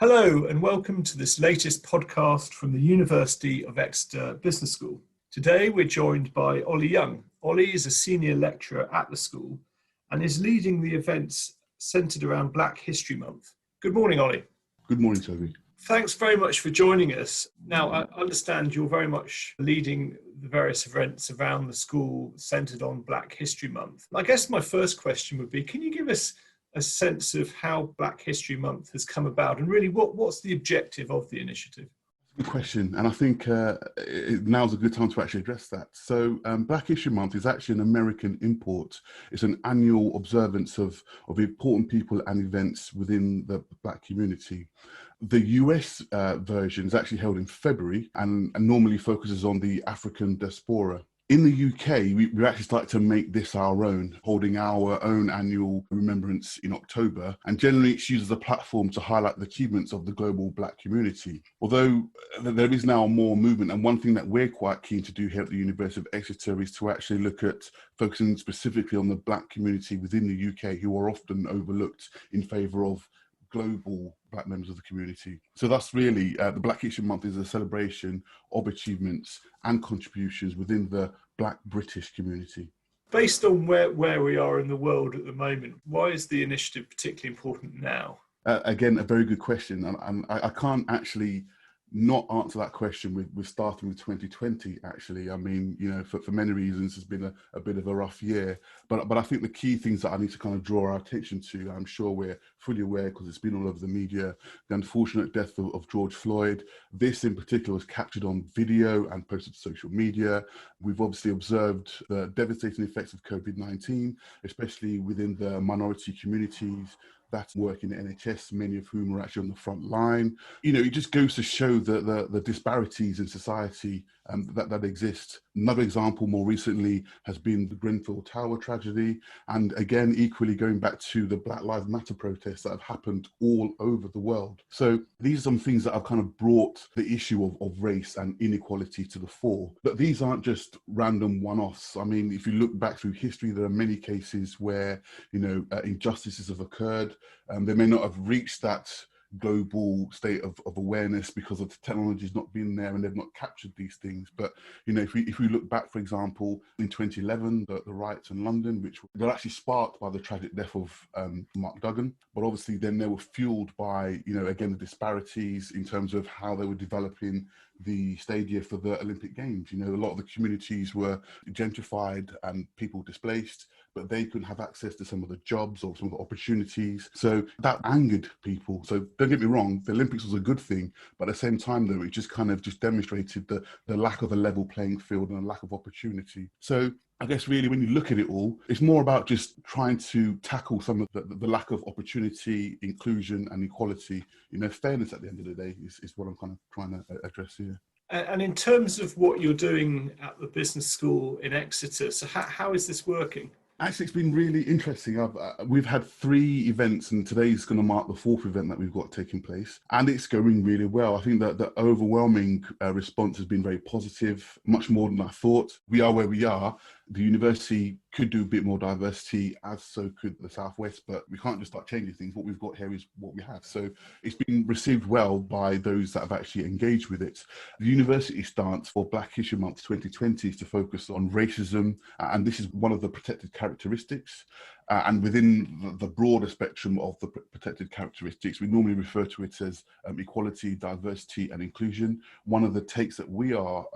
Hello and welcome to this latest podcast from the University of Exeter Business School. Today we're joined by Oli Young. Oli is a senior lecturer at the school and is leading the events centred around Black History Month. Good morning, Oli. Good morning, Toby. Thanks very much for joining us. Now, I understand you're very much leading the various events around the school centred on Black History Month. I guess my first question would be, can you give us a sense of how Black History Month has come about and really what's the objective of the initiative? Good question, and I think now's a good time to actually address that. So Black History Month is actually an American import. It's an annual observance of important people and events within the Black community. The US version is actually held in February and normally focuses on the African diaspora. In the UK, we actually started to make this our own, holding our own annual remembrance in October, and generally it's used as a platform to highlight the achievements of the global Black community. Although there is now more movement, and one thing that we're quite keen to do here at the University of Exeter is to actually look at focusing specifically on the Black community within the UK, who are often overlooked in favour of global Black members of the community. So that's really, the Black History Month is a celebration of achievements and contributions within the Black British community. Based on where we are in the world at the moment, why is the initiative particularly important now? Again, a very good question. And I can't actually not answer that question with starting with 2020, actually. I mean, you know, for many reasons, it's been a bit of a rough year. But I think the key things that I need to kind of draw our attention to, I'm sure we're fully aware because it's been all over the media, the unfortunate death of George Floyd. This in particular was captured on video and posted to social media. We've obviously observed the devastating effects of COVID-19, especially within the minority communities that work in the NHS, many of whom are actually on the front line. You know, it just goes to show the disparities in society that exist. Another example more recently has been the Grenfell Tower tragedy. And again, equally going back to the Black Lives Matter protests that have happened all over the world. So these are some things that have kind of brought the issue of race and inequality to the fore. But these aren't just random one-offs. I mean, if you look back through history, there are many cases where, you know, injustices have occurred. They may not have reached that global state of awareness because of the technology's not been there and they've not captured these things. But, you know, if we look back, for example, in 2011, the riots in London, which were actually sparked by the tragic death of Mark Duggan, but obviously then they were fueled by, you know, again, the disparities in terms of how they were developing the stadia for the Olympic Games. You know, a lot of the communities were gentrified and people displaced, but they couldn't have access to some of the jobs or some of the opportunities. So that angered people. So don't get me wrong, the Olympics was a good thing, but at the same time though, it just kind of just demonstrated the lack of a level playing field and a lack of opportunity. So I guess really when you look at it all, it's more about just trying to tackle some of the lack of opportunity, inclusion and equality. You know, fairness at the end of the day is what I'm kind of trying to address here. And in terms of what you're doing at the business school in Exeter, so how is this working? Actually, it's been really interesting. We've had 3 events, and today's going to mark the 4th event that we've got taking place, and it's going really well. I think that the overwhelming response has been very positive, much more than I thought. We are where we are. The university could do a bit more diversity, as so could the Southwest, but we can't just start changing things. What we've got here is what we have. So it's been received well by those that have actually engaged with it. The university stance for Black History Month 2020 is to focus on racism, and this is one of the protected characteristics. And within the broader spectrum of the protected characteristics, we normally refer to it as equality, diversity, and inclusion. One of the takes that we are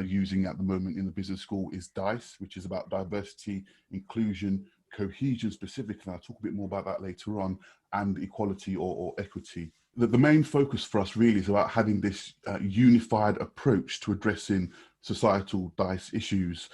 using at the moment in the business school is DICE, which is about diversity, inclusion, cohesion specifically. I'll talk a bit more about that later on, and equality or equity. The main focus for us really is about having this unified approach to addressing societal DICE issues,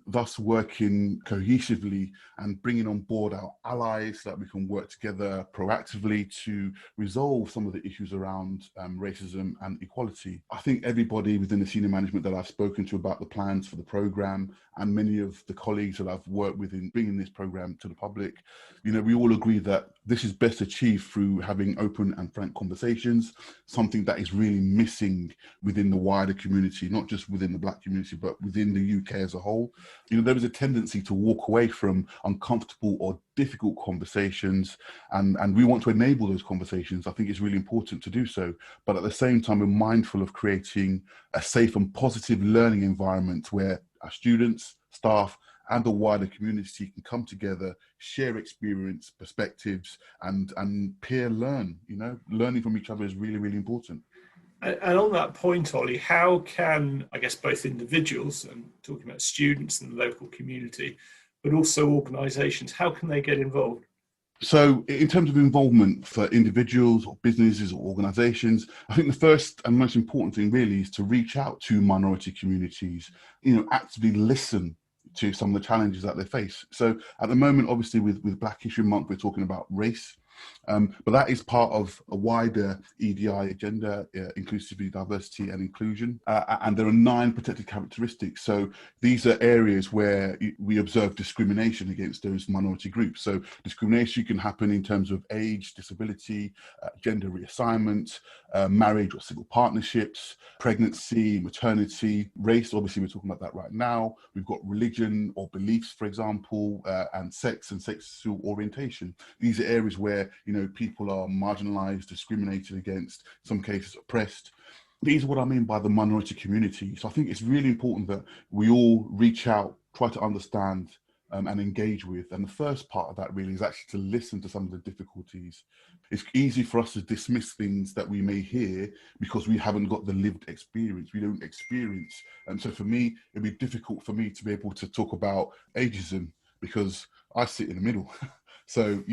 thus working cohesively and bringing on board our allies so that we can work together proactively to resolve some of the issues around racism and equality. I think everybody within the senior management that I've spoken to about the plans for the programme and many of the colleagues that I've worked with in bringing this programme to the public, you know, we all agree that this is best achieved through having open and frank conversations, something that is really missing within the wider community, not just within within the Black community, but within the UK as a whole. There is a tendency to walk away from uncomfortable or difficult conversations, and we want to enable those conversations. I think it's really important to do so, but at the same time, we're mindful of creating a safe and positive learning environment where our students, staff, and the wider community can come together, share experience, perspectives, and peer learn. Learning from each other is really, really important. And on that point, Ollie, how can, I guess, both individuals, and talking about students and the local community, but also organisations, how can they get involved? So in terms of involvement for individuals or businesses or organisations, I think the first and most important thing really is to reach out to minority communities, actively listen to some of the challenges that they face. So at the moment, obviously with Black History Month, we're talking about race. But that is part of a wider EDI agenda, inclusivity, diversity and inclusion. And there are 9 protected characteristics. So these are areas where we observe discrimination against those minority groups. So discrimination can happen in terms of age, disability, gender reassignment, marriage or civil partnerships, pregnancy, maternity, race. Obviously, we're talking about that right now. We've got religion or beliefs, for example, and sex and sexual orientation. These are areas where people are marginalized, discriminated against, in some cases oppressed. These are what I mean by the minority community. So I think it's really important that we all reach out, try to understand and engage with. And the first part of that really is actually to listen to some of the difficulties. It's easy for us to dismiss things that we may hear because we haven't got the lived experience. We don't experience. And so for me, it'd be difficult for me to be able to talk about ageism because I sit in the middle. So,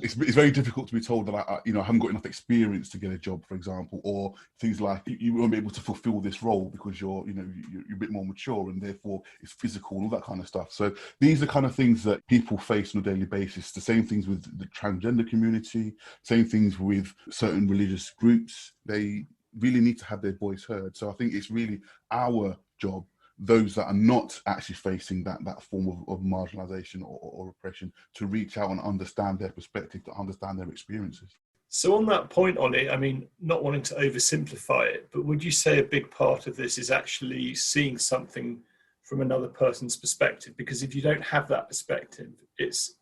it's very difficult to be told that I haven't got enough experience to get a job, for example, or things like you won't be able to fulfill this role because you're a bit more mature and therefore it's physical and all that kind of stuff. So these are kind of things that people face on a daily basis. The same things with the transgender community, same things with certain religious groups. They really need to have their voice heard. So I think it's really our job, those that are not actually facing that form of marginalization or oppression, to reach out and understand their perspective, to understand their experiences. So on that point, Ollie, I mean, not wanting to oversimplify it, but would you say a big part of this is actually seeing something from another person's perspective? Because if you don't have that perspective, it's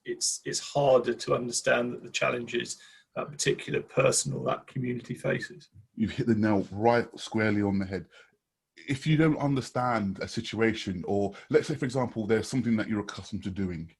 harder to understand that the challenges that particular person or that community faces. You've hit the nail right squarely on the head. If you don't understand a situation, or let's say, for example, there's something that you're accustomed to doing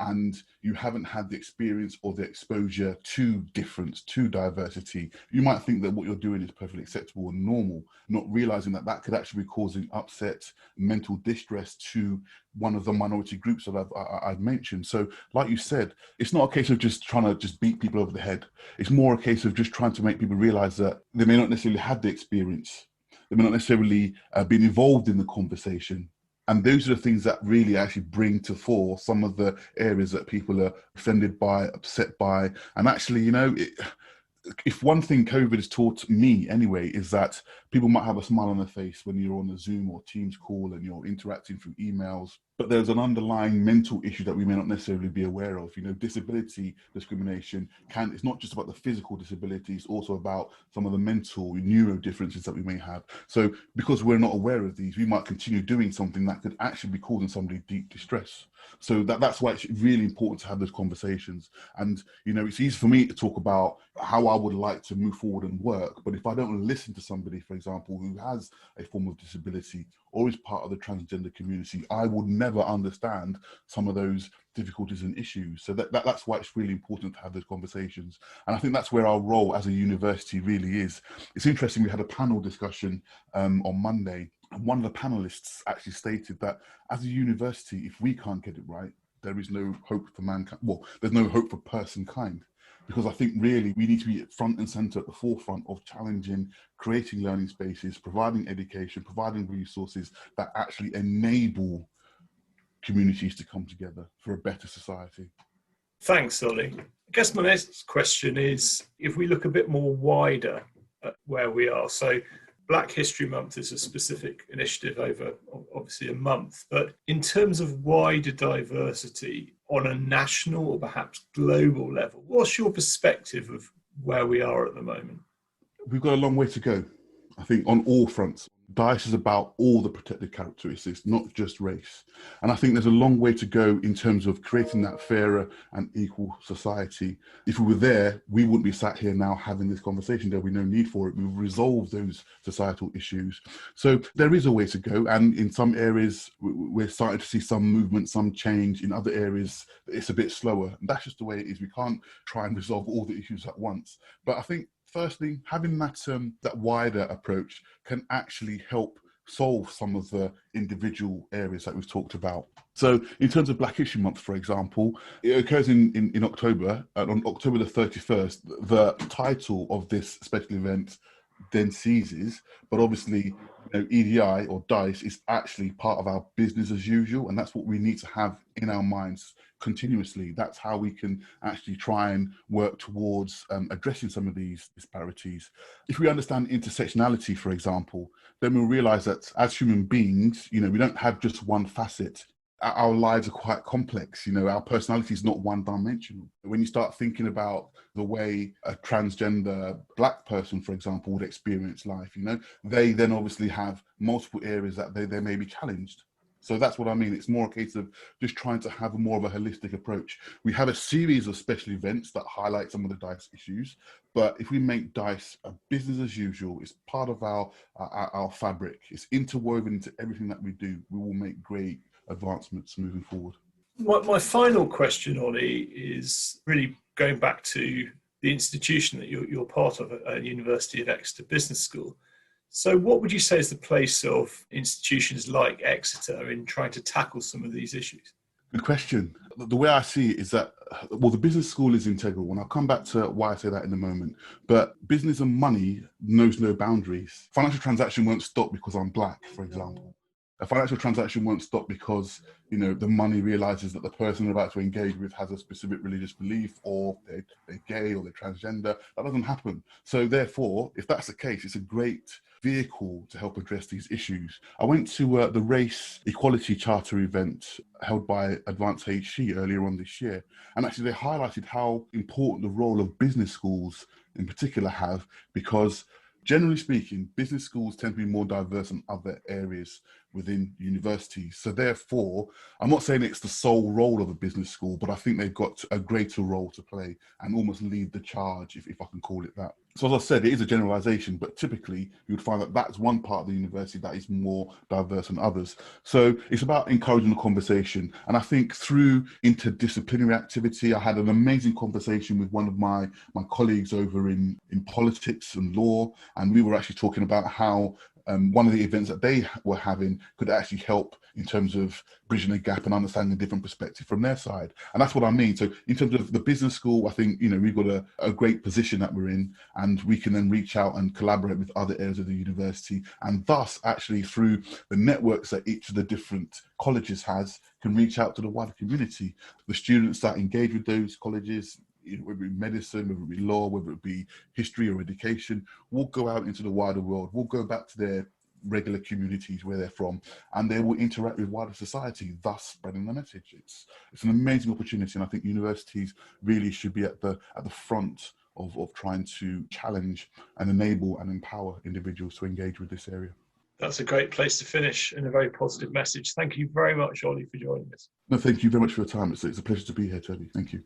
and you haven't had the experience or the exposure to difference, to diversity, you might think that what you're doing is perfectly acceptable and normal, not realizing that that could actually be causing upset, mental distress to one of the minority groups that I've mentioned. So like you said, it's not a case of just trying to just beat people over the head. It's more a case of just trying to make people realize that they may not necessarily have the experience. They may not necessarily been involved in the conversation. And those are the things that really actually bring to fore some of the areas that people are offended by, upset by. And actually, if one thing COVID has taught me anyway, is that people might have a smile on their face when you're on a Zoom or Teams call and you're interacting through emails, but there's an underlying mental issue that we may not necessarily be aware of. Disability discrimination it's not just about the physical disability, it's also about some of the mental neuro differences that we may have. So because we're not aware of these, we might continue doing something that could actually be causing somebody deep distress. So that's why it's really important to have those conversations. And, it's easy for me to talk about how I would like to move forward and work. But if I don't listen to somebody, for example, who has a form of disability or is part of the transgender community, I would never understand some of those difficulties and issues. So that's why it's really important to have those conversations. And I think that's where our role as a university really is. It's interesting, we had a panel discussion on Monday, and one of the panelists actually stated that as a university, if we can't get it right, there is no hope for mankind. Well, there's no hope for personkind. Because I think really we need to be front and center at the forefront of challenging, creating learning spaces, providing education, providing resources that actually enable communities to come together for a better society. Thanks, Ollie. I guess my next question is, if we look a bit more wider at where we are, so Black History Month is a specific initiative over obviously a month, but in terms of wider diversity on a national or perhaps global level, what's your perspective of where we are at the moment? We've got a long way to go, I think, on all fronts. DICE is about all the protected characteristics, not just race. And I think there's a long way to go in terms of creating that fairer and equal society. If we were there, we wouldn't be sat here now having this conversation. There'd be no need for it. We've resolved those societal issues. So there is a way to go. And in some areas, we're starting to see some movement, some change. In other areas, it's a bit slower. And that's just the way it is. We can't try and resolve all the issues at once. But I think firstly, having that wider approach can actually help solve some of the individual areas that we've talked about. So in terms of Black History Month, for example, it occurs in October, and on October the 31st, the title of this special event then ceases, but obviously EDI or DICE is actually part of our business as usual, and that's what we need to have in our minds continuously. That's how we can actually try and work towards addressing some of these disparities. If we understand intersectionality, for example, then we'll realize that as human beings, we don't have just one facet. Our lives are quite complex. Our personality is not one dimensional. When you start thinking about the way a transgender Black person, for example, would experience life, they then obviously have multiple areas that they may be challenged. So that's what I mean. It's more a case of just trying to have more of a holistic approach. We have a series of special events that highlight some of the DICE issues, but if we make DICE a business as usual, it's part of our fabric, it's interwoven into everything that we do, we will make great advancements moving forward. My final question, Oli, is really going back to the institution that you're part of at University of Exeter Business School. So what would you say is the place of institutions like Exeter in trying to tackle some of these issues? Good question. The way I see it is that, the business school is integral, and I'll come back to why I say that in a moment, but business and money knows no boundaries. Financial transaction won't stop because I'm Black, for example. A financial transaction won't stop because, the money realizes that the person they're about to engage with has a specific religious belief, or they're gay, or they're transgender. That doesn't happen. So therefore, if that's the case, it's a great vehicle to help address these issues. I went to the Race Equality Charter event held by Advanced HE earlier on this year, and actually they highlighted how important the role of business schools in particular have, because generally speaking, business schools tend to be more diverse than other areas within universities. So therefore, I'm not saying it's the sole role of a business school, but I think they've got a greater role to play and almost lead the charge, if I can call it that. So as I said, it is a generalization, but typically you would find that that's one part of the university that is more diverse than others. So it's about encouraging the conversation. And I think through interdisciplinary activity, I had an amazing conversation with one of my colleagues over in politics and law, and we were actually talking about how one of the events that they were having could actually help in terms of bridging the gap and understanding a different perspective from their side. And that's what I mean. So in terms of the business school, I think, we've got a great position that we're in, and we can then reach out and collaborate with other areas of the university. And thus, actually, through the networks that each of the different colleges has, can reach out to the wider community. The students that engage with those colleges, whether it be medicine, whether it be law, whether it be history or education, will go out into the wider world, will go back to their regular communities where they're from, and they will interact with wider society, thus spreading the message. It's an amazing opportunity, and I think universities really should be at the front of trying to challenge and enable and empower individuals to engage with this area. That's a great place to finish, and a very positive message. Thank you very much, Oli, for joining us. No, thank you very much for your time. It's a pleasure to be here, Toby. Thank you.